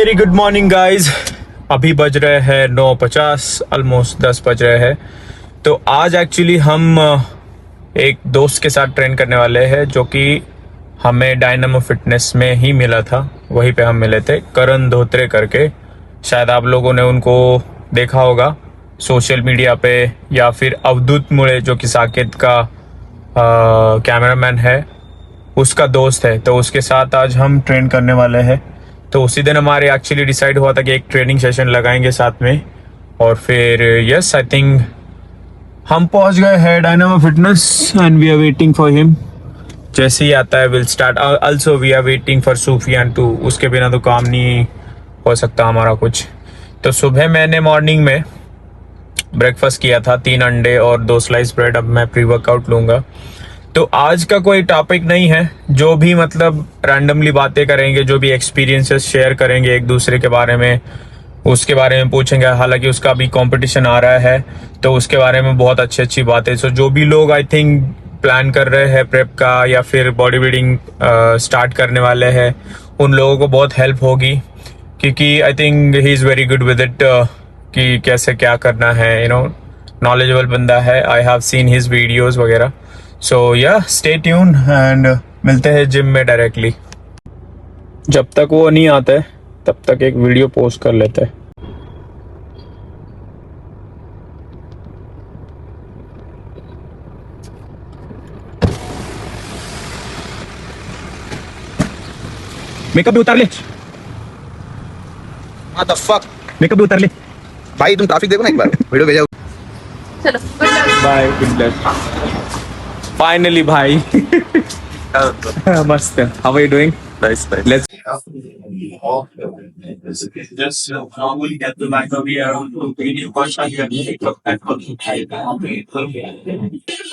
Very good morning guys. अभी बज रहे हैं 9:50, ऑलमोस्ट 10 बज रहे हैं। तो आज एक्चुअली हम एक दोस्त के साथ ट्रेन करने वाले हैं जो कि हमें डायनामो फिटनेस में ही मिला था। वहीं पे हम मिले थे, करण धोत्रे करके। शायद आप लोगों ने उनको देखा होगा सोशल मीडिया पे, या फिर अवधूत मुळे जो कि साकेत का कैमरामैन है, उसका दोस्त है। तो उसके साथ आज हम ट्रेन करने वाले हैं। तो उसी दिन हमारे एक्चुअली डिसाइड हुआ था कि एक ट्रेनिंग सेशन लगाएंगे साथ में। और फिर यस, आई थिंक हम पहुंच गए हैं dynamo fitness and we are waiting for him. जैसे ही आता है will start. Also we are waiting for Sufiyan too. उसके बिना तो काम नहीं हो सकता हमारा कुछ। तो सुबह मैंने मॉर्निंग में ब्रेकफास्ट किया था, 3 अंडे और 2 स्लाइस ब्रेड। अब मैं प्री वर्कआउट लूंगा। तो आज का कोई टॉपिक नहीं है, जो भी मतलब रैंडमली बातें करेंगे, जो भी एक्सपीरियंसेस शेयर करेंगे एक दूसरे के बारे में, उसके बारे में पूछेंगे। हालांकि उसका भी कंपटीशन आ रहा है तो उसके बारे में बहुत अच्छी अच्छी बातें। सो जो भी लोग आई थिंक प्लान कर रहे हैं प्रेप का या फिर बॉडी बिल्डिंग स्टार्ट करने वाले हैं, उन लोगों को बहुत हेल्प होगी, क्योंकि I think he is very good with it कि कैसे क्या करना है। नॉलेजेबल बंदा है। I have seen his videos वगैरह। सो या स्टे ट्यून एंड मिलते हैं जिम में डायरेक्टली। जब तक वो नहीं आता है तब तक एक वीडियो पोस्ट कर लेते हैं। मेकअप भी उतार ले। What the fuck? मेकअप भी उतार ले। भाई तुम ट्रैफिक देखो ना एक बार, वीडियो भेजा। चलो बाय, गुड लक। फाइनली भाई। मस्त। How are you doing? Nice, nice. Let's Just normally get the back of the video question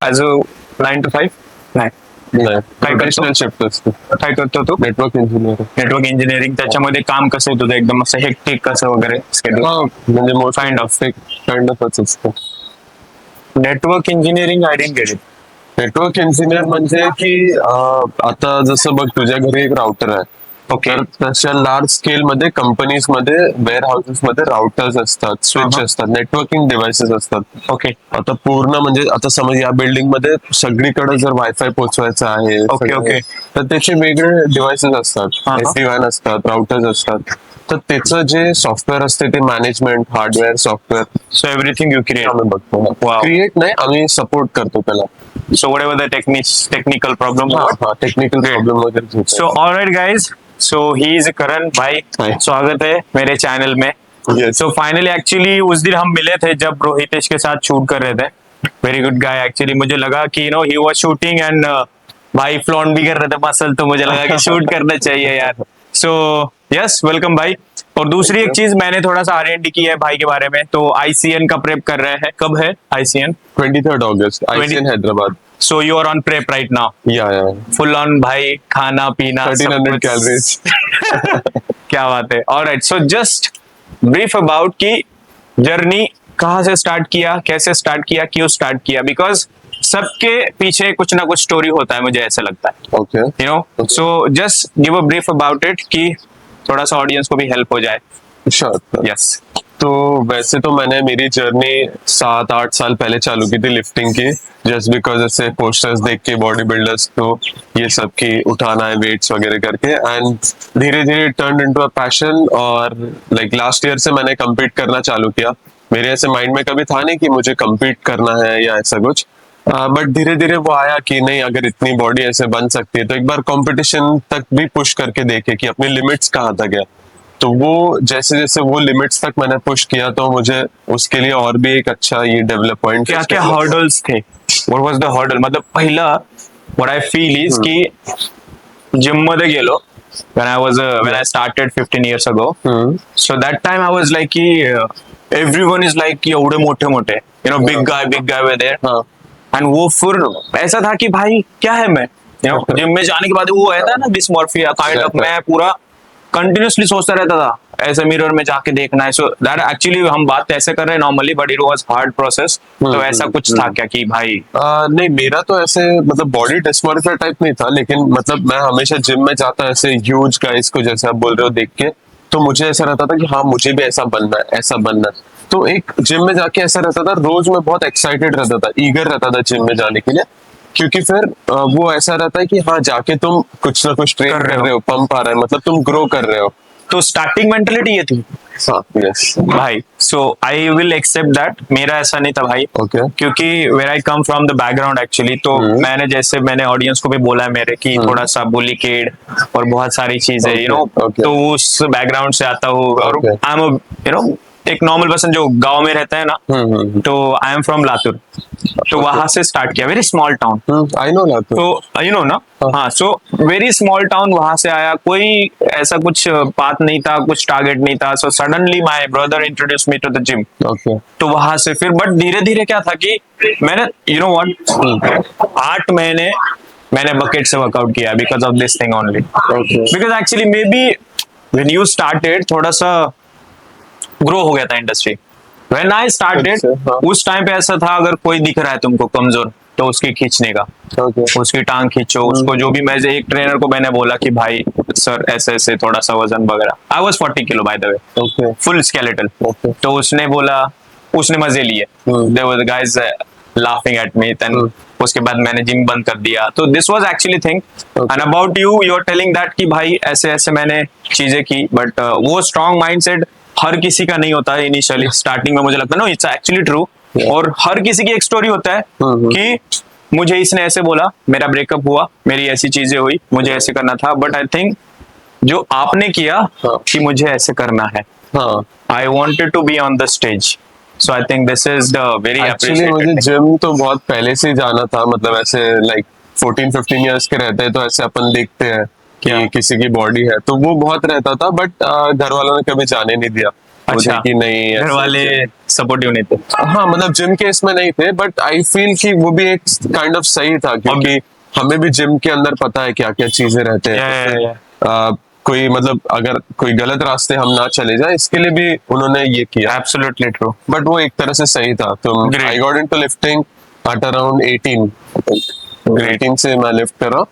Also 9 to 5? नाही काय ट्रेडिशनल शिफ्ट असते. काय करतो तू? Network engineer. Network engineering. त्याच्यामध्ये काम कसं आहे तुझं? एकदम असं हेक्टिक कसं वगैरे स्केड्यूल? म्हणजे मोस्ट काइंड ऑफच असतं. Network engineering I didn't get it. Network engineer म्हणजे की आता जसं बघ तुझ्या घरी एक राउटर आहे. ओके. तर तशा लार्ज स्केल मध्ये कंपनीज मध्ये वेअर हाऊसेस मध्ये राउटर्स असतात, स्विच असतात, नेटवर्किंग डिव्हाइसेस असतात. ओके. आता पूर्ण म्हणजे आता समज या बिल्डिंग मध्ये सगळीकडे जर वायफाय पोहोचवायचं आहे ओके. तर त्याचे वेगळे डिव्हाइसेस असतात, SD-WAN असतात, राउटर्स असतात. तर त्याचं जे सॉफ्टवेअर असते ते management, hardware, software, so everything you create. आम्ही बघतो. Wow. क्रिएट नाही, आम्ही सपोर्ट करतो त्याला. So whatever the technical problem. Technical problem वगैरे. So alright guys, so he is Karan भाई. Hi. स्वागत है मेरे चैनल में. Yes. So finally actually उस दिन हम मिले थे जब रोहितेश के साथ शूट कर रहे थे. वेरी गुड गाय एक्चुअली. मुझे लगा कि he was shooting and भाई फ्लॉन्ट भी कर रहे थे मसल, तो मुझे लगा कि शूट करना चाहिए यार. So yes, वेलकम भाई. और दूसरी एक चीज, मैंने थोड़ा सा R&D किया है भाई के बारे में. तो ICN का प्रेप कर रहे हैं. कब है ICN? 23rd August, ICN Hyderabad. So you are on prep right now. Yeah. Full on भाई, खाना पीना 1300 calories. क्या बात है. Alright, so just brief about की जर्नी कहाँ से स्टार्ट किया, कैसे स्टार्ट किया, क्यों स्टार्ट किया. बिकॉज सबके पीछे कुछ ना कुछ स्टोरी होता है, मुझे ऐसा लगता है. Okay. So just give a brief about it कि थोड़ा सा ऑडियंस को भी हेल्प हो जाए. Sure. यस. तो वैसे तो मैंने मेरी जर्नी 7-8 साल पहले चालू की थी लिफ्टिंग की. जस्ट बिकॉज ऐसे पोस्टर्स देख के बॉडी बिल्डर्स को ये सब की उठाना है वेट्स वगैरह करके, एंड धीरे धीरे टर्न इनटू अ पैशन. और लाइक लास्ट ईयर से मैंने कम्पीट करना चालू किया. मेरे ऐसे माइंड में कभी था नहीं कि मुझे कम्पीट करना है या ऐसा कुछ, बट धीरे धीरे वो आया कि नहीं, अगर इतनी बॉडी ऐसे बन सकती है तो एक बार कंपटीशन तक भी पुश करके देखे कि अपनी लिमिट्स कहाँ तक है. तो वो जैसे जैसे वो लिमिट्स तक मैंने पुश किया तो मुझे उसके लिए और भी एक अच्छा ये डेवलप पॉइंट. क्या क्या हर्डल्स थे? What was the hurdle? मतलब पहिला व्हाट आई फील इज की जिम मध्ये गेलो when I started 15 years ago. So that time I was like कि everyone is like कि एवढे मोठे मोठे, big guy were there. And वो फिर ऐसा था कि भाई क्या है मैं, जिम में जाने के बाद वो है ना डिस्मॉर्फिया काइंड ऑफ. मैं पूरा कंटिन्यूसली सोचता रहता था ऐसे मिरर में जाके देखना है. सो दैट एक्चुअली हम बात ऐसे कर रहे हैं normally, but it was hard process. तो ऐसा कुछ था क्या कि भाई? नहीं, मेरा तो ऐसे मतलब बॉडी डिस्मॉर्फिया टाइप नहीं था, लेकिन मतलब मैं हमेशा जिम में जाता ऐसे ह्यूज गाइस को, जैसे आप बोल रहे हो, देख के. तो तो मुझे ऐसा रहता था कि हाँ मुझे भी ऐसा बनना है, ऐसा बनना है। तो एक जिम में जाके ऐसा रहता था, रोज मैं बहुत एक्साइटेड रहता था, ईगर रहता था जिम में जाने के लिए, क्योंकि फिर वो ऐसा रहता है कि हाँ जाके तुम कुछ ना कुछ ट्रेन कर रहे हो, पंप आ रहा है, मतलब तुम ग्रो कर रहे हो। तो स्टार्टिंग मेंटेलिटी ये थी हाँ, यस, भाई। So I will accept that, मेरा ऐसा नहीं था भाई। ओके, क्योंकि where I come from the background actually, तो मैंने ऑडियंस को भी बोला है मेरे कि थोड़ा सा बुली किड और बहुत सारी चीजें Okay, यू नो, okay. तो उस बैकग्राउंड से आता हूँ और Okay. I am you know एक नॉर्मल पर्सन जो गांव में रहता है ना, तो आई एम फ्रॉम लातूर, तो वहां से स्टार्ट किया, very small town. I know ना, तो यू नो ना, हाँ, सो वेरी स्मॉल टाउन, वहां से आया, कोई ऐसा कुछ पाथ नहीं था, कुछ टारगेट नहीं था। So suddenly my brother introduce me to the gym. Okay, तो वहां से फिर बट धीरे धीरे क्या था कि मैंने यू नो व्हाट 8 महीने मैंने बकेट से वर्कआउट किया because of this thing only. Okay, because actually may be when you started थोड़ा सा ग्रो हो गया था इंडस्ट्री। व्हेन आई स्टार्टेड अच्छा, हाँ। उस टाइम पे ऐसा था, अगर कोई दिख रहा है तुमको कमजोर तो उसकी खींचने का, ओके, उसकी टांग खींचो, उसको जो भी। मैं एक ट्रेनर को मैंने बोला कि भाई सर ऐसे ऐसे थोड़ा सा वजन वगैरह, I was 40 kilo by the way, okay, full skeletal. Okay. तो उसने बोला, उसने मजे लिए, there were the guys laughing at me, then उसके बाद मैंने जिम बंद कर दिया। तो this was actually thing. And about you are telling that कि भाई ऐसे ऐसे मैंने चीजें की, बट वो स्ट्रॉन्ग माइंडसेट हर किसी का नहीं होता है इनिशियली स्टार्टिंग में, मुझे लगता है नो, इट्स एक्चुअली ट्रू। और हर किसी की एक स्टोरी होता है कि मुझे इसने ऐसे बोला, मेरा ब्रेकअप हुआ, मेरी ऐसी चीजें हुई, मुझे ऐसे करना था, बट आई थिंक जो आपने किया कि मुझे ऐसे करना है, हाँ। I wanted to be on the stage, so I think this is the very actually मुझे जिम तो बहुत पहले से ही जाना था, मतलब ऐसे लाइक 14-15 इयर्स के रहते हैं तो ऐसे अपन देखते हैं कि किसी की बॉडी है, तो वो बहुत रहता था, बट घर वालों ने कभी जाने नहीं दिया मुझे कि नहीं, घर ऐसे- वाले सपोर्टिव नहीं थे। हाँ, मतलब जिम के इसमें नहीं थे, बट आई फील कि वो भी एक काइंड ऑफ सही था, क्योंकि हमें भी जिम के अंदर पता है क्या क्या चीजें रहते हैं। कोई मतलब अगर कोई गलत रास्ते हम ना चले जाए, इसके लिए भी उन्होंने ये किया। Absolutely true. बट वो एक तरह से सही था। तो Great. I got into lifting at around 18। 18 से मैं लिफ्ट कर रहा हूँ,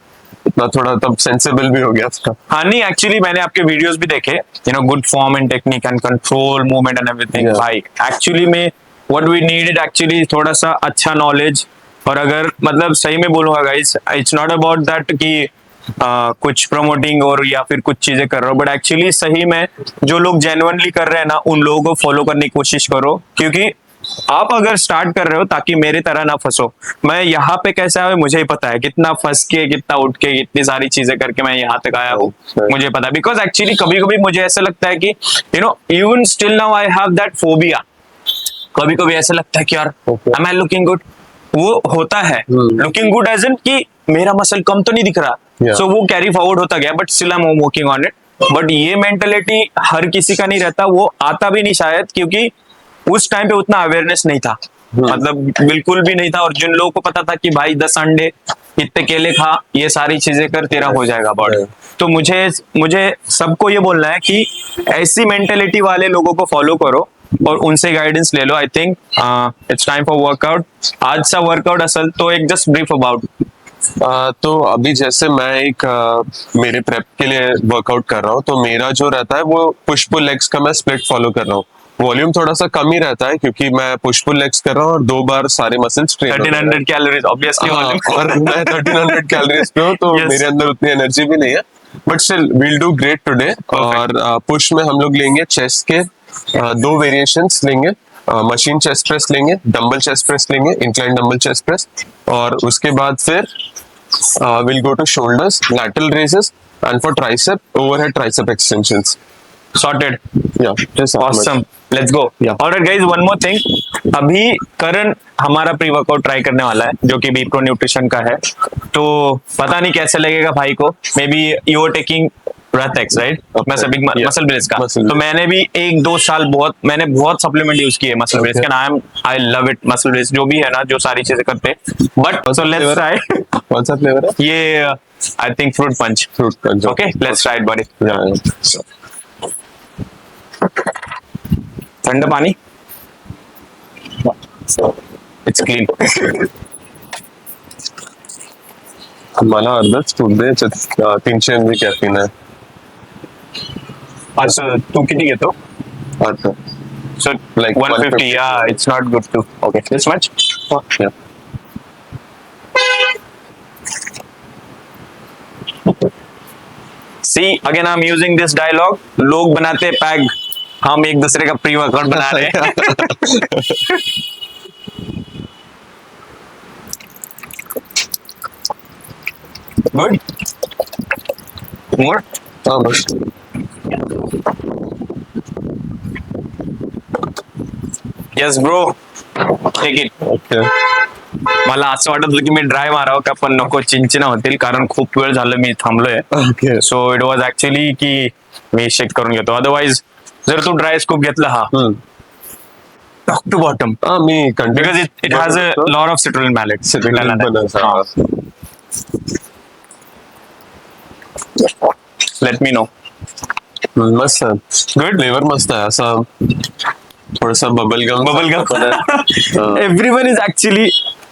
इतना थोड़ा तब सेंसिबल भी हो गया था। हाँ नहीं, एक्चुअली मैंने आपके वीडियोस भी देखे, you know, good form and technique and control movement and everything. Yeah. भाई एक्चुअली में व्हाट वी नीडेड एक्चुअली थोड़ा सा अच्छा नॉलेज। और अगर मतलब सही में बोलूंगा guys, it's not about that कि कुछ प्रमोटिंग और या फिर कुछ चीजें कर रहा हो, बट एक्चुअली सही में जो लोग जेन्युइनली कर रहे हैं ना, उन लोगों को फॉलो करने की कोशिश करो, क्योंकि आप अगर स्टार्ट कर रहे हो ताकि मेरे तरह ना फंसो। मैं यहाँ पे कैसा है मुझे ही पता है, कितना फंस के, कितना उठ के, कितनी सारी चीजें करके मैं यहाँ तक आया हूँ, मुझे पता है। बिकॉज एक्चुअली कभी कभी मुझे ऐसा लगता है कि you know, even still now I have that phobia. कभी कभी ऐसा लगता है कि यार am I looking good, वो होता है लुकिंग गुड एज इन कि मेरा मसल कम तो नहीं दिख रहा, Yeah. सो वो कैरी फॉरवर्ड होता गया, but still I am working on it. But ये मेंटेलिटी हर किसी का नहीं रहता, वो आता भी नहीं शायद, क्योंकि उस टाइम पे उतना अवेयरनेस नहीं था, मतलब बिल्कुल भी नहीं था। और जिन लोगों को पता था कि भाई 10 अंडे, इतने केले खा, ये सारी चीजें कर, तेरा हो जाएगा बॉडी। तो मुझे सबको ये बोलना है कि ऐसी मेंटेलिटी वाले लोगों को फॉलो करो और उनसे गाइडेंस ले लो। I think it's time for workout. आज सा वर्कआउट असल तो एक जस्ट ब्रीफ अबाउट। तो अभी जैसे मैं एक मेरे प्रेप के लिए वर्कआउट कर रहा हूँ, तो मेरा जो रहता है वो पुश पुल लेग्स का मैं स्प्लिट फॉलो कर रहा हूँ। वॉल्यूम थोड़ा सा कम ही रहता है, क्योंकि मैं पुश पुल लेग्स कर रहा हूँ और 2 बार सारे मसल्स ट्रेन 1300 कैलोरीज ऑब्वियसली, और मैं 1300 कैलोरीज पे हूँ, तो Yes. मेरे अंदर उतनी एनर्जी भी नहीं है, but still we'll do great today. और पुश में हम लोग लेंगे चेस्ट के 2 वेरिएशंस लेंगे, मशीन चेस्ट प्रेस लेंगे, डंबल चेस्ट प्रेस लेंगे, इंक्लाइन डंबल चेस्ट प्रेस, और उसके बाद फिर will go to shoulders, lateral raises, and for tricep overhead tricep extensions. Sorted, या just awesome, let's go. Yeah. Alright guys, one more thing, अभी करण हमारा pre workout try करने वाला है, जो कि बी प्रो न्यूट्रिशन का है। तो पता नहीं कैसे लगेगा भाई को, maybe you are taking रथेक्स राइट, Yeah. मसल ब्रेस का। Muscle तो मैंने भी 1-2 साल मैंने बहुत सप्लीमेंट यूज किए मसल ब्रेस के, नाम I love it. MuscleBlaze जो भी है ना, जो सारी चीजें करते, बट सो लेट्स ट्राई। कौन सा फ्लेवर है? ये I think fruit punch. Fruit punch. Okay, let's try it buddy. ठंडा पानी, इट्स क्लीन। मला अर्धच फ्रूट दे, 300 ml कॅफीन आहे. असं तू किती घेतो? अच्छा So Like 150. Yeah, it's not good to. Okay, this much. yeah. See, again I'm using this dialogue. लोग बनाते पैग, हम एक दूसरे का प्री वर्कआउट बना रहे हैं. Good. More. हाँ बस Yes, bro. Take it. Okay मला असं वाटत होतं की मी ड्राय मारावं का, पण नको, चिंचिना होतील, कारण खूप वेळ झालं मी थांबलोय. Okay so it was actually की मी शेक करून घेतो. अदरवाइज जर तू ड्राय स्कूप घेतला हा टॉप टू बॉटम, हाँ मी because it has a lot of citrulline malates. Let me know. मस्त है गुड. फ्लेवर मस्त है ऐसा थोड़ा सा bubble gum gum. Everyone is actually,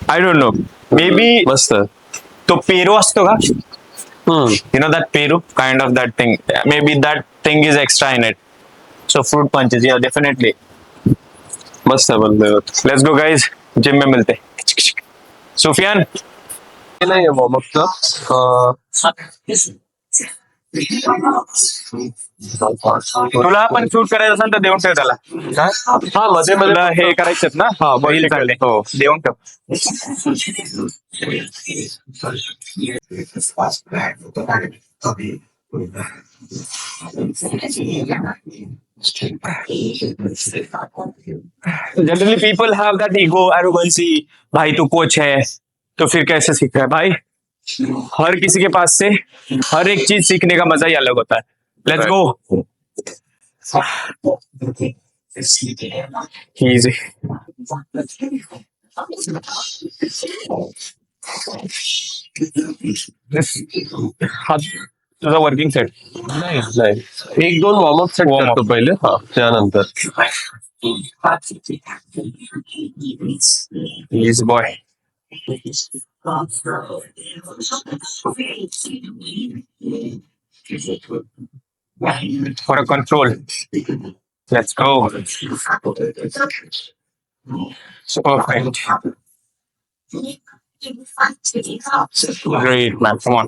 I don't know, maybe मस्त है तो पेरू असतो का, you know that peru kind of that thing, maybe that thing is extra in it, so fruit punches, yeah, definitely. मस्त है बंदे Let's go guys, gym में मिलते. सुफियान, नहीं है वार्म अप का तुला पण शूट करायचं असेल तर देऊन ठेव त्याला. हाँ मध्ये तुला हे करायचं ना, हाँ रील काढले, हो देऊन ठेव. Generally people have that ego arrogancy, भाई तू कोच है तो फिर कैसे सीख रहा है भाई. हर किसी के पास से हर एक चीज सीखने का मजा ही अलग होता है. Let's go. इजी. तुझा वर्किंग सेट नाही नाही एक दोन warm up set Warm up. करतो पहिले हा त्यानंतर easy boy. For a control. Let's go. Perfect. Great, man. Come on.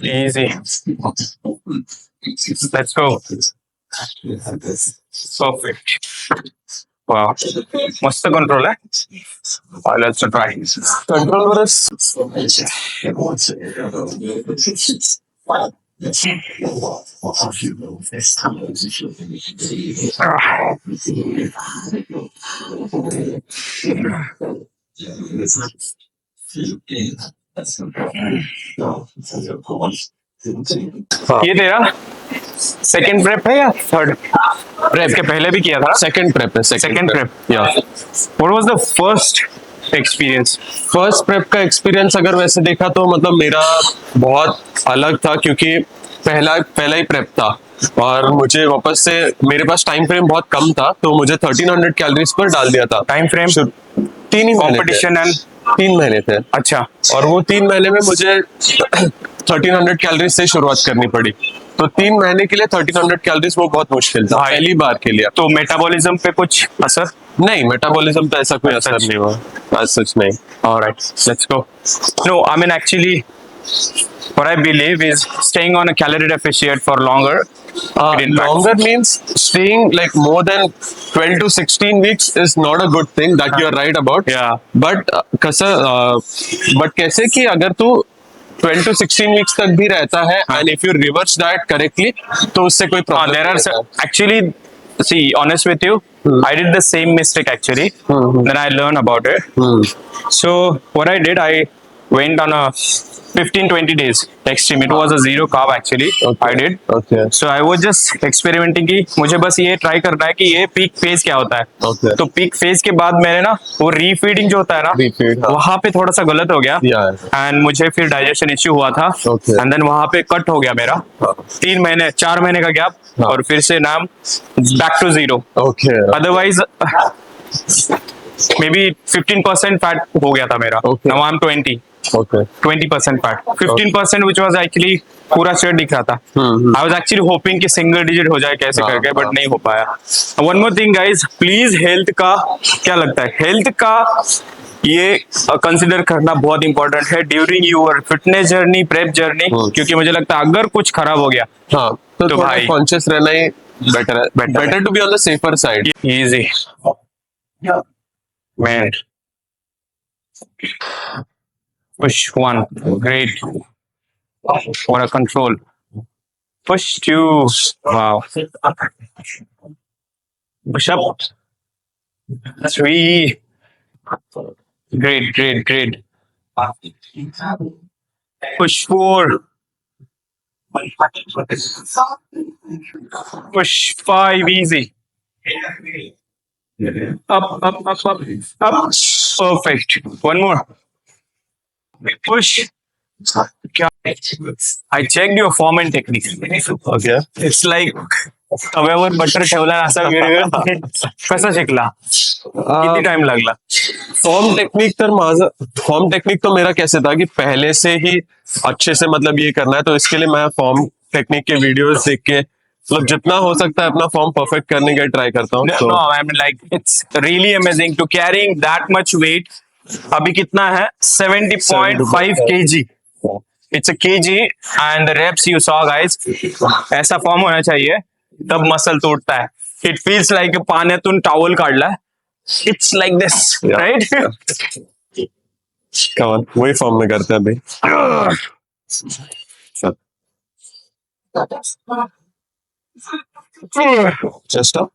Easy. Let's go. Perfect. Wow. मस्त कंट्रोल आहे. Let's try. कंट्रोल वरच ये तेरा सेकंड प्रेप है या थर्ड प्रेप? के पहले भी किया था. सेकंड प्रेप है सेकंड प्रेप. या what was the first experience? First prep का एक्सपीरियंस अगर वैसे देखा तो मतलब मेरा बहुत अलग था क्योंकि पहला पहला ही प्रेप था और मुझे वापस से मेरे पास टाइम फ्रेम बहुत कम था तो मुझे 1300 कैलोरीज पर डाल दिया था. Time frame 3 he competition and 3 महीने थे अच्छा. और वो 3 महीने में मुझे 1300 कैलोरीज से शुरुआत करनी पड़ी तो 3 महीने के लिए 1300 कैलोरीज वो बहुत मुश्किल था पहली बार के लिए. तो मेटाबॉलिज्म पे कुछ असर? नहीं मेटाबॉलिज्म पे ऐसा कोई असर नहीं हुआ आज सच नहीं. Alright, let's go. No, I mean actually, what I believe is staying on a calorie deficit for longer. it impacts. Longer means staying like more than 12 to 16 weeks is not a good thing that you are right about. Yeah. But but कैसे कि अगर तू 12 to 16 weeks तक भी रहता है and if you reverse that correctly तो उससे कोई problem There are नहीं रहता. actually, see, honest with you, I did the same mistake actually. Then I learned about it. So what I did, I went on a 15-20 days extreme. It was a zero carb actually. Okay. I did. Okay. So I was just experimenting कि मुझे बस ये try करना है कि ये peak phase क्या होता है. Okay. तो पीक फेज के बाद मैंने ना वो रीफीडिंग जो होता है ना, Refeed, हाँ. वहां पे थोड़ा सा गलत हो गया Yeah. एंड मुझे फिर डाइजेशन इश्यू हुआ था. Okay. एंड देन वहां पे कट हो गया मेरा. हाँ. 4 महीने का गैप हाँ. और फिर से नाम back to zero. Okay. Otherwise maybe 15% fat हो गया था मेरा. Okay. Now I am 20. Okay. 20% fat. 15% which was actually पूरा स्ट्रेट दिख रहा था। आई वाज एक्चुअली होपिंग कि सिंगल डिजिट हो जाए कैसे हाँ, करके, बट हाँ। नहीं हो पाया। One more thing guys, please health का क्या लगता है, हेल्थ का ये कंसिडर करना बहुत इंपॉर्टेंट है during your fitness journey, prep journey, क्योंकि मुझे लगता है अगर कुछ खराब हो गया हाँ, तो तो थोड़ा भाई कॉन्शियस रहना ही बेटर है, Better है। Better to be on the safer side. easy man. Push one, great, what a control. Push two, wow. Push up three, great. Push four, push five, easy. Up. Perfect. One more. Push. I checked your form and technique. Okay, It's like तव्यावर butter ठेवला असा वेळ कसा शिकला, किती time लागला? Form technique तो मेरा कैसे था कि पहले से ही अच्छे से मतलब ये करना है, तो इसके लिए मैं फॉर्म टेक्निक के वीडियोस देख के मतलब जितना हो सकता है अपना फॉर्म परफेक्ट करने का ट्राई करता हूँ। No, I mean like it's really amazing to carrying that much weight. अभी कितना है? 70.5 kg. It's a kg and the reps you saw guys. ऐसा फॉर्म होना चाहिए तब मसल तोड़ता है. It feels like पाण्यातून टॉवल काढला. It's like this, right? Come on, वही फॉर्म में करते हैं भाई। चल, just up.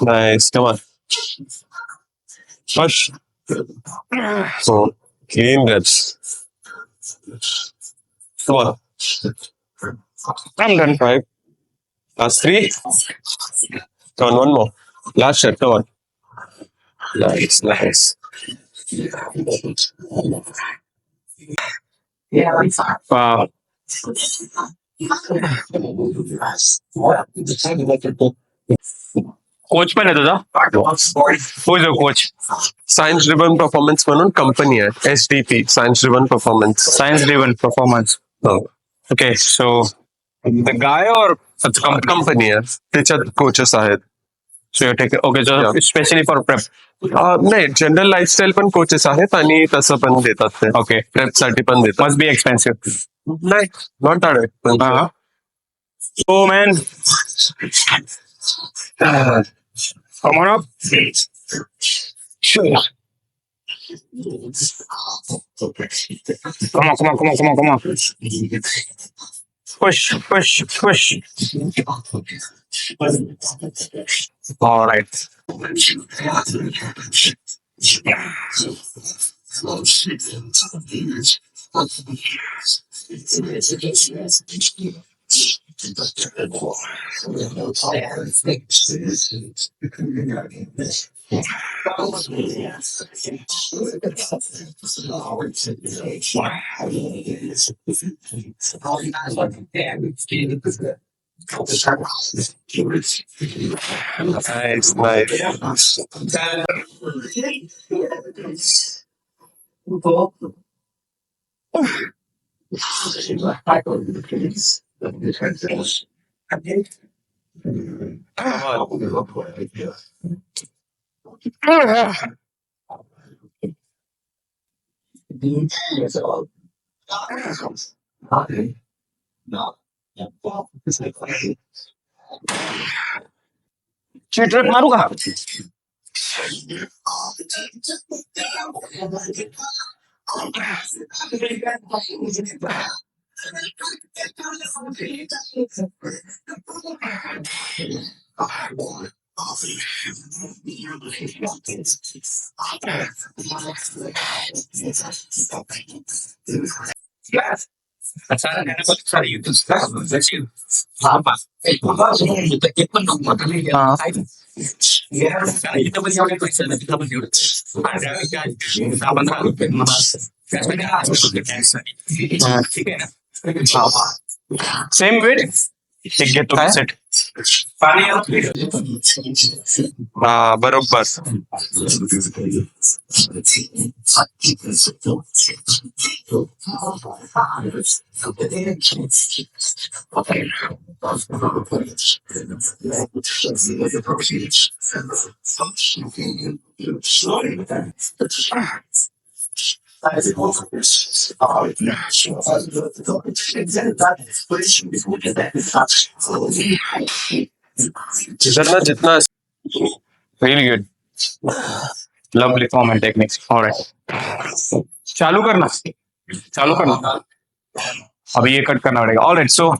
Nice, come on. Push. So, clean reps. Come on. I'm done. 5. Last 3. Come on, one more. Last set, come on. Nice. Wow. Coach पण आहे तुझा? Who is your coach? Science Driven Performance म्हणून company आहे, SDP, Science Driven Performance. Science driven performance. Okay, so the guy or company आहे, त्याच्यात coaches आहेत. so you're taking, okay, so Yeah. especially for prep. नाही, general lifestyle पण coaches आहेत आणि तसं पण देतात ते. Okay, प्रेप साठी पण देतात. must be expensive. नाही, नॉट पण Uh-huh. Oh man, come on up. Sure. Come on. Push. All right. Nice. Cheat rep मारू का? सेम वेट एक घेतो सेट. हाँ बरोबर. इधर ना जितना really good, lovely form and techniques. Alright, चालू करना, चालू करना. अभी ये कट करना पड़ेगा. Alright, so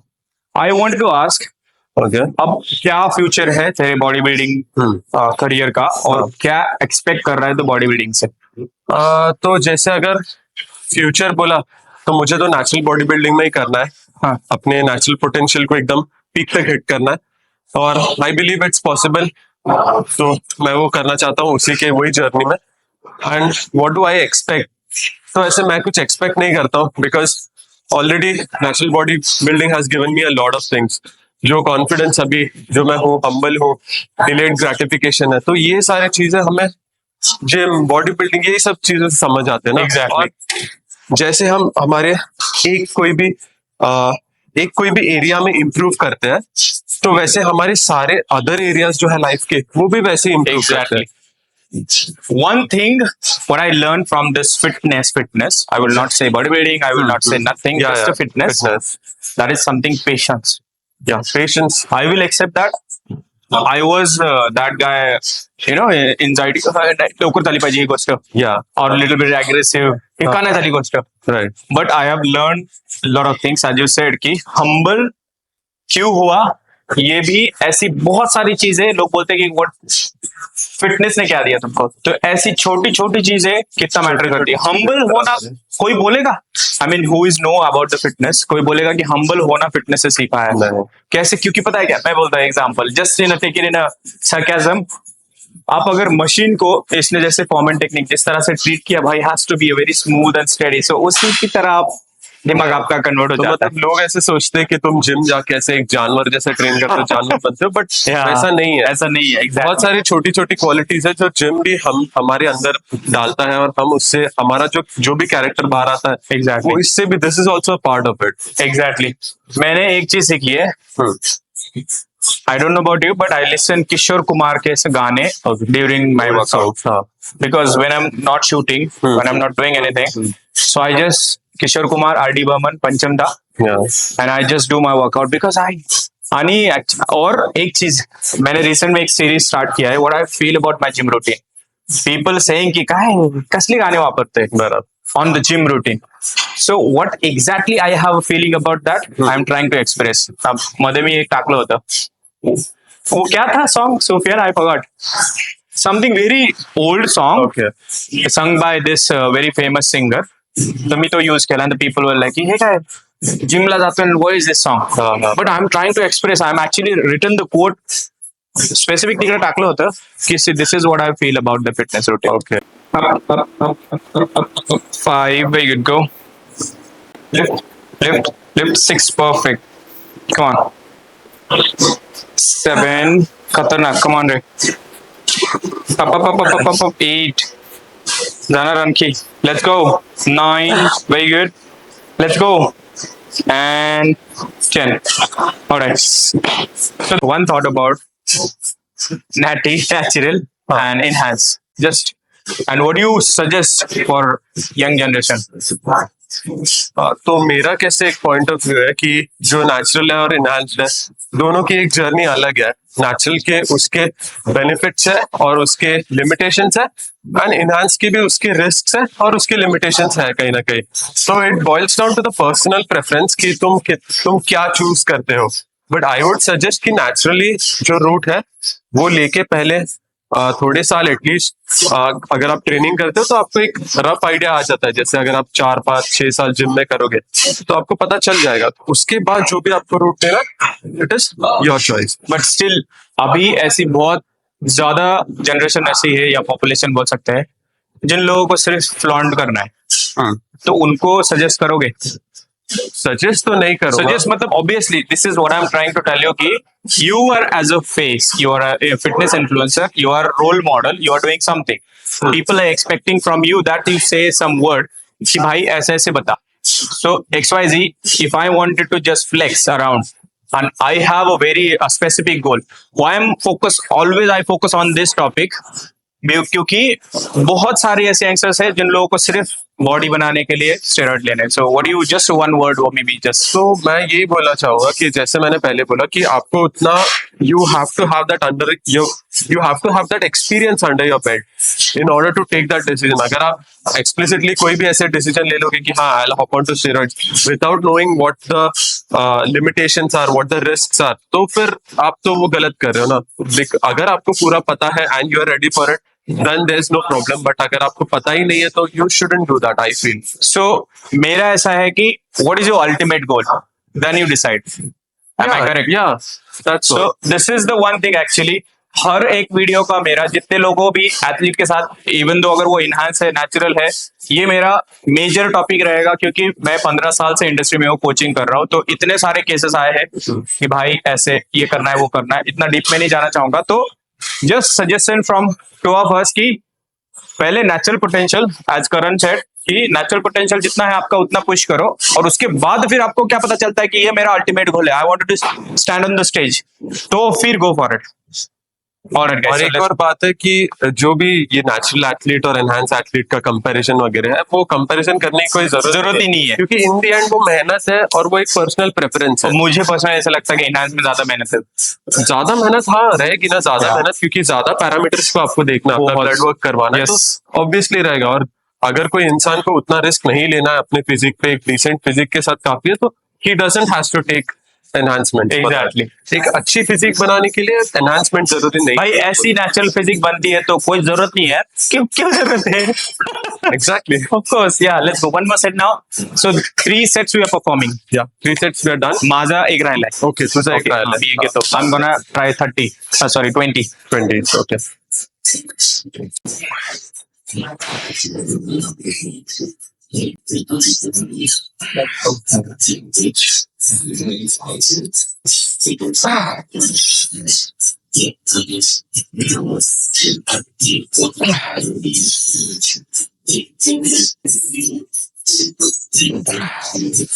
I want to ask, okay. अब क्या फ्यूचर है तेरे बॉडी बिल्डिंग करियर का, और क्या एक्सपेक्ट कर रहा है तो बॉडी बिल्डिंग से? तो जैसे अगर फ्यूचर बोला तो मुझे तो नेचुरल बॉडी बिल्डिंग में ही करना है. हाँ. अपने नेचुरल पोटेंशियल को एकदम पीक तक हिट करना है, और आई बिलीव इट्स पॉसिबल. तो मैं वो करना चाहता हूँ उसी के वही जर्नी में. And what do I expect, तो ऐसे मैं कुछ एक्सपेक्ट नहीं करता हूँ, because already natural body building has given me a lot of things. जो कॉन्फिडेंस अभी जो मैं हूँ, हम्बल हूँ, डिलेड ग्रेटिफिकेशन है, तो ये सारी चीजें हमें जिम, बॉडी बिल्डिंग, यही सब चीजें समझ आते हैं ना. Exactly. और जैसे हम हमारे एक कोई भी एरिया में इम्प्रूव करते हैं, तो वैसे हमारे सारे अदर एरियाज जो है लाइफ के, वो भी वैसे इम्प्रूव करते हैं. One thing what I learned from this fitness, I will not say bodybuilding, I will not say nothing, Yeah, just yeah. a fitness. That is something patience. Yeah, patience. I will accept that. I was that guy, you know, anxiety लवकर झाली पाहिजे ही गोष्ट, Yeah, or a little bit aggressive, हे का नाही झाली गोष्ट. right. But I have learned lot of things, as you said, कि humble क्यों हुआ, ये भी ऐसी बहुत सारी चीजें. लोग बोलते हैं कि what फिटनेस ने क्या दिया तुमको, तो ऐसी छोटी छोटी चीजें कितना मैटर करती है. हम्बल होना, कोई बोलेगा, I mean who is know about the fitness, कोई बोलेगा कि हम्बल होना फिटनेस से सीखा है. नहीं. कैसे? क्योंकि पता है क्या, मैं बोलता हूँ example, just in in sarcasm. आप अगर मशीन को इसने जैसे फॉर्म एंड टेक्निक जिस तरह से ट्रीट किया, भाई has to be very smooth and steady, so उसी की तरह आप दिमाग आपका कन्वर्ट हो तो जाता है. मतलब लोग ऐसे सोचते हैं कि तुम जिम जाके ऐसे एक जानवर जैसे ट्रेन करते हो, जानवर बनते हो, बट Yeah. ऐसा नहीं है. ऐसा नहीं है. Exactly. बहुत सारी छोटी छोटी क्वालिटीज है जो जिम भी हम हमारे अंदर डालता है, और हम उससे हमारा जो भी कैरेक्टर बाहर आता है, Exactly. वो इससे भी, this is also a part of it. Exactly. मैंने एक चीज सीखी है, I don't know about you, but I listen Kishore Kumar के गाने during my workout, because when I am not shooting, when I am not doing anything, so I just Kishore Kumar, RD. Burman, Pancham da, and I just do my workout because I. आणि और एक चीज मैंने recent में एक series start किया है, what I feel about my gym routine. People saying की काय कसली गाणे वापरते on the gym routine. So what exactly I have a feeling about that, I'm trying to express. अब मध्ये मी एक टाकलं होतं, वो क्या था song Sofia, I forgot. Something very old song, Okay. sung by this very famous singer. तर मी तो यूज केला, and the people were like, हे काय जिमला जातो, and what is this song? But I'm trying to express, I'm actually written the quote specific तिकडे टाकलं होतं की this is what I feel about the fitness routine. Okay. Up. 5, very good, go. Lift 6, perfect. Come on. 7, खतरनाक, come on रे. Up. 8. जाना run की. Let's go. 9, very good. Let's go. And 10. Alright. So one thought about natural and enhance. Just, and what do you suggest for young generation? तो मेरा कैसे एक point of view है कि जो नेचुरल है और इनहैंस्ड है, दोनों की एक जर्नी अलग है. नेचुरल के उसके बेनिफिट्स है और उसके लिमिटेशंस है, एंड इनहैंस की भी उसके रिस्क्स है और उसके लिमिटेशंस है कहीं ना कहीं. So it boils down to the personal preference कि तुम क्या चूज करते हो. बट आई वुड सजेस्ट कि नेचुरली जो रूट है वो लेके पहले थोड़े साल एटलीस्ट अगर आप ट्रेनिंग करते हो तो आपको एक रफ आइडिया आ जाता है. जैसे अगर आप 4, 5, 6 साल जिम में करोगे तो आपको पता चल जाएगा. तो उसके बाद जो भी आपको रूट लेना, it is your choice. But still अभी ऐसी बहुत ज्यादा जनरेशन ऐसी है, या पॉपुलेशन बोल सकते हैं, जिन लोगों को सिर्फ फ्लॉन्ट करना है, तो उनको सजेस्ट करोगे सजेस्ट तो नहीं करूंगा। सजेस्ट मतलब obviously this is what I am trying to tell you कि you are as a face, you are a fitness influencer, you are a role model, you are doing something. People are expecting from you that you say some word कि भाई ऐसे ऐसे बता. So XYZ, if I wanted to just flex around and I have a very specific goal, why I'm always I focus on this topic क्योंकि बहुत सारे ऐसे youngsters हैं जिन लोगों को सिर्फ बॉडी बनाने के लिए स्टेरॉइड लेने. So what you just one word और मे बी जस्ट. तो मैं यही बोलना चाहूंगा कि जैसे मैंने पहले बोला कि आपको उतना you have to have that under you have to have that experience under your belt in order to take that decision. अगर आप एक्सप्लिसिटली कोई भी ऐसे डिसीजन ले लोगे कि हाँ I will hop on to steroids without knowing what the limitations are, what the risks are, तो फिर आप तो वो गलत कर रहे हो ना. अगर आपको पूरा पता है and you are ready for it, then there's no problem. But अगर आपको पता ही नहीं है तो you shouldn't do that, I feel. So मेरा ऐसा है कि what is your ultimate goal? Then you decide. Am I correct? Yeah, that's So this is the one thing actually. हर एक वीडियो का मेरा जितने लोगों भी एथलीट के साथ इवन दो अगर वो इनहांस है, नेचुरल है, ये मेरा मेजर टॉपिक रहेगा क्योंकि मैं 15 साल से इंडस्ट्री में वो कोचिंग कर रहा हूँ. तो इतने सारे केसेस आए हैं कि भाई ऐसे ये करना है वो करना है. इतना डीप में नहीं जाना चाहूंगा. तो just suggestion from two of us कि पहले नेचुरल पोटेंशियल एज करण सेड कि नेचुरल पोटेंशियल जितना है आपका उतना पुश करो और उसके बाद फिर आपको क्या पता चलता है कि ये मेरा अल्टीमेट गोल है, I want to stand on the stage, तो फिर गो फॉर इट. और एक और बात है कि जो भी ये नेचुरल एथलीट और एनहांस एथलीट का कंपैरिजन वगैरह है, वो कंपैरिजन करने की कोई जरूरत ही नहीं है क्योंकि इन दी एंड वो मेहनत है और वो एक पर्सनल प्रेफरेंस है. मुझे पर्सनली ऐसा लगता है कि एनहांस में ज्यादा मेहनत है. ज्यादा मेहनत हाँ रहेगी ना, ज्यादा मेहनत क्योंकि ज्यादा पैरामीटर्स को आपको देखना, अपना ब्लड वर्क करवाना है, तो ऑब्वियसली रहेगा. और अगर कोई इंसान को उतना रिस्क नहीं लेना है अपने फिजिक पे, एक डिसेंट फिजिक के साथ काफी है, तो he doesn't has to take enhancement. Exactly. एक अच्छी फिजिक बनाने के लिए एनहांसमेंट जरूरी नहीं. भाई ऐसी नेचुरल फिजिक बनती है तो कोई जरूरत नहीं है. क्यों जरूरत है? Exactly. Of course, yeah. Let's go. One more set now. So 3 sets we are performing. Yeah, 3 sets we are done. माझा एक राहिला आहे. Okay, तुझा एक राहिला आहे. अभी एक घेतो. I'm gonna try 30. Sorry, 20. 20. Okay.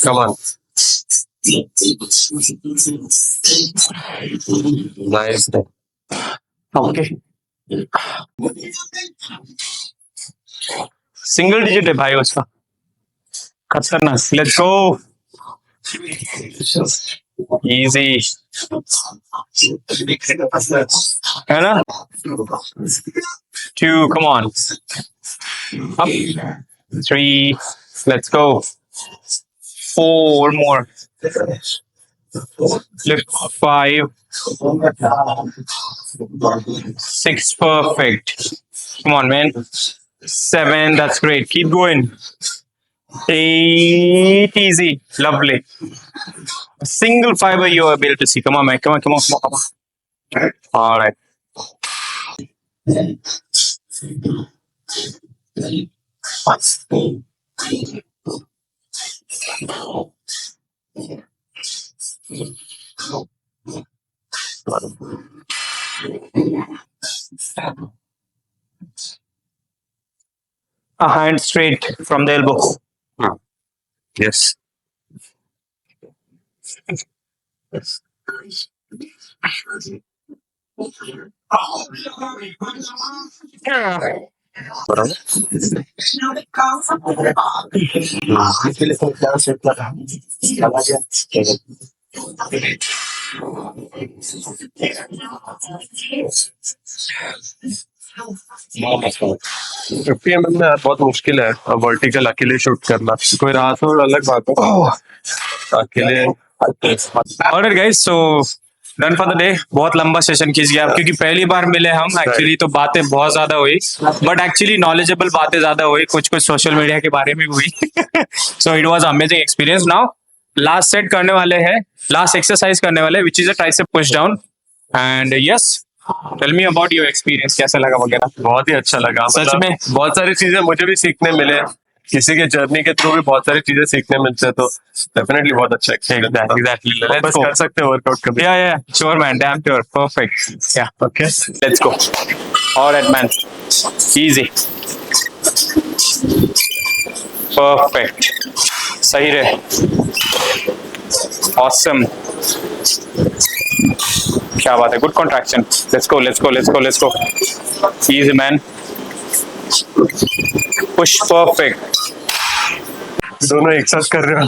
Come on. Nice. Okay. Single digit है भाई उसका. खतरनाक. Let's go. Easy. है ना? 2, come on. Up. 3, let's go. 4 more. Lift 5. 6, perfect. Come on, man. 7, that's great. Keep going. 8, easy. Lovely. A single fiber you are able to see. Come on, man. Come on. All right. A hand straight from the elbow. Yes. FPMM में यार बहुत मुश्किल है vertical अकेले shoot करना. कोई रहा तो अलग बात है, अकेले. Alright guys, so done for the day. बहुत लंबा सेशन खींच गया क्योंकि पहली बार मिले हम एक्चुअली, तो बातें बहुत ज्यादा हुई बट एक्चुअली नॉलेजेबल बातें ज्यादा हुई, कुछ सोशल मीडिया के बारे में हुई. So it was amazing experience. Now last set करने वाले हैं, लास्ट एक्सरसाइज करने वाले which is a tricep push down. And yes, tell me about your experience, कैसा लगा वगैरह. बहुत ही अच्छा लगा. सच में बहुत सारी चीजें मुझे भी सीखने मिले. किसी के जर्नी के थ्रू भी बहुत सारी चीजें सीखने मिलते हैं, तो डेफिनेटली बहुत अच्छा एक्सपीरियंस। Exactly. Let's वापस go. कर सकते हैं वर्कआउट कभी। Yeah, sure, man. Damn sure. Perfect. Yeah. Okay Let's go. All right, man. Easy. Perfect. सही रहे. Awesome. क्या बात है. Good contraction. Let's go. Let's go. Let's go. Let's go. Easy, man. Push. Perfect. दोनों एक साथ कर रहे हो।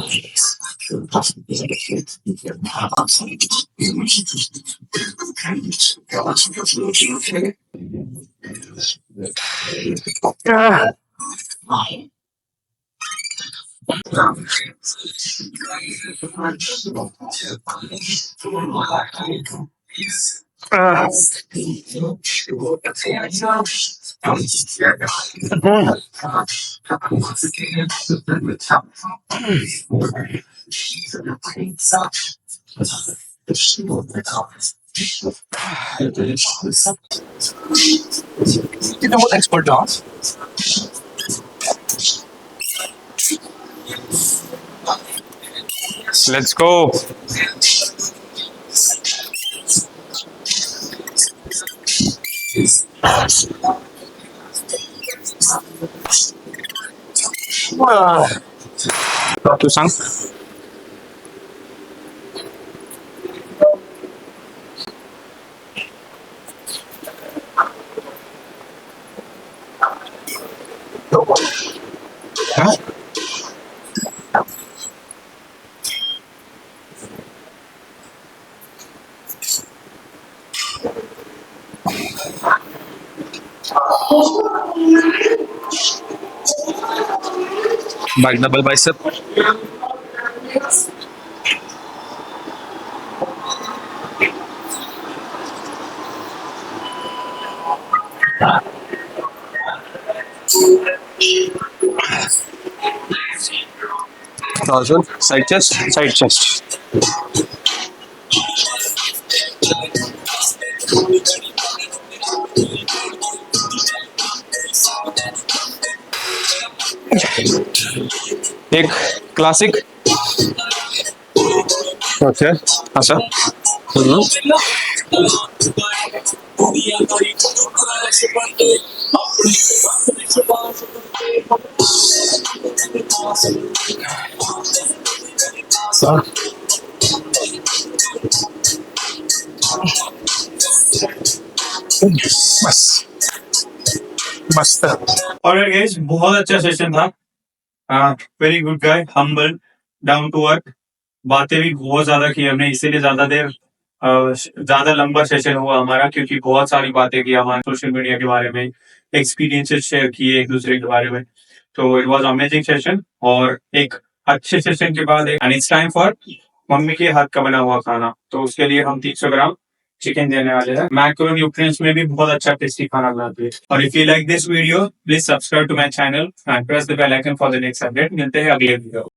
कितना बहुत एक्सपर्ट हो। Let's go. तू सांग. Back double bicep. Thousand. Side chest. Side chest. एक क्लासिक. Okay. अच्छा. बस मस्त. Alright guys, बहुत अच्छा सेशन था. Very good guy, humble, down to earth. बातें भी बहुत ज्यादा की हमने, इसीलिए ज्यादा लंबा सेशन हुआ हमारा, क्योंकि बहुत सारी बातें की हमारे सोशल मीडिया के बारे में, एक्सपीरियंसेस शेयर किए एक दूसरे के बारे में. तो इट वाज अमेजिंग सेशन. और एक अच्छे सेशन के बाद and it's time for mummy के हाथ का बना हुआ खाना. तो उसके लिए हम 300 ग्राम चिकन देने वाले हैं. मैक्रो न्यूट्रिएंट्स में भी बहुत अच्छा टेस्टी खाना बनाते हैं. और if you like this video, please subscribe to my channel and press the bell icon for the next update. मिलते हैं अगले वीडियो.